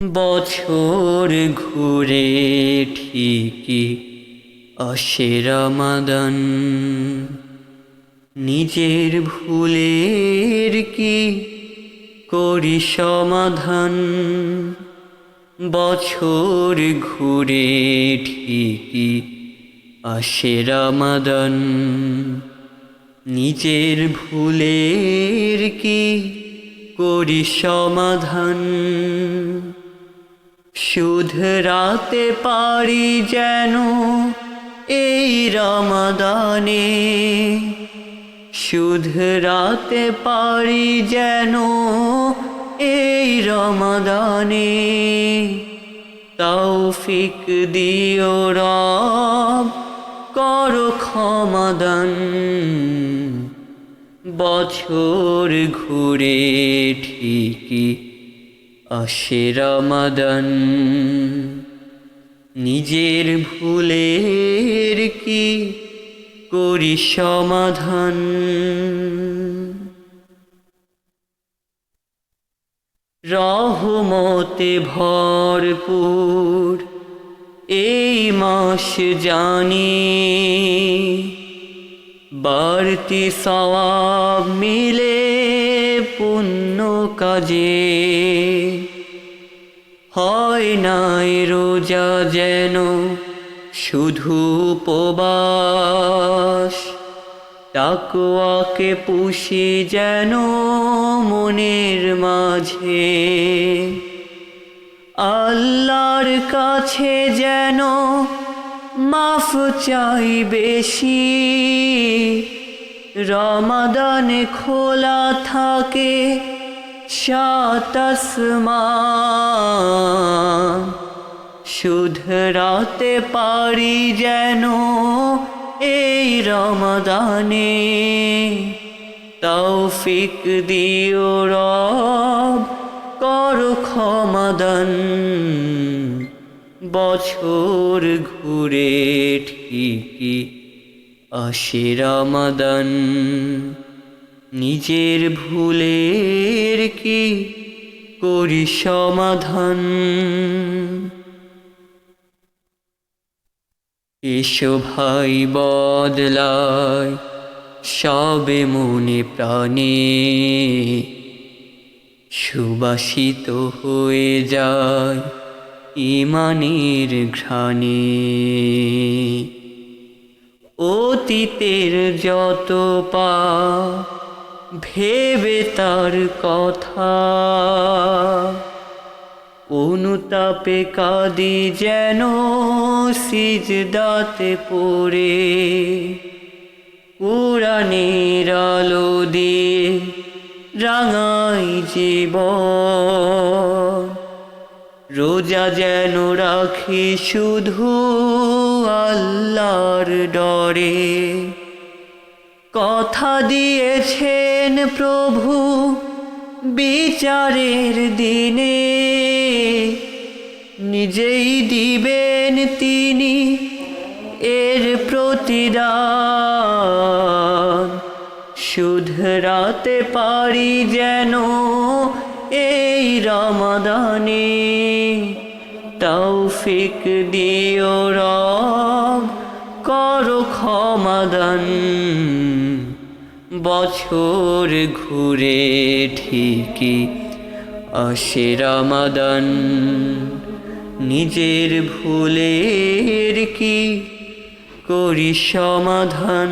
বছর ঘুরে ঠিকই আসে রমাদান, নিজের ভুলের কি করি সমাধান। বছর ঘুরে ঠিকই আসে রমাদান, নিজের ভুলের কি করি সমাধান। শুধরাতে পারি যেন এই রমাদানে, শুধরাতে পারি যেন এই রমাদানে। তৌফিক দিও রব, করো ক্ষমাদান। বছর ঘুরে ঠিকই আসে রমাদান, নিজের ভুলের কি করি সমাধান। রহমতে ভরপুর এই মাস জানি, বাড়তি সওয়াব মিলে পুণ্য কাজে। হয় নাই রোজা যেন শুধু উপবাস, তাকওয়াকে পুষি যেন মনের মাঝে। আল্লাহর কাছে যেন মাফ চাই বেশি, রমাদানে খোলা থাকে সাত আসমান। শুধরাতে পারি যেন এই রমাদানে, তৌফিক দিও রব, করো ক্ষমাদান। বছর ঘুরে ঠিকই আসে রমাদান, নিজের ভুলের কি করি সমাধান। এসো ভাই বদলায় সবে মনে প্রাণে, সুবাসিত হয়ে যায় ঈমানের ঘ্রাণে। অতীতের যত পাপ ভেবে তার কথা, অনুতাপে কাঁদি যেন সিজদাতে পড়ে। কুরআনের আলো দিয়ে রাঙাই জীবন, রোজা যেন রাখি শুধু আল্লাহর ডরে। কথা দিয়েছেন প্রভু বিচারের দিনে, নিজেই দিবেন তিনি এর প্রতিদান। শুধরাতে পারি যেন এই রমাদানে, তৌফিক দিও রব, করো ক্ষমাদান। বছর ঘুরে ঠিকই আসে রমাদান, নিজের ভুলের কি করি সমাধান।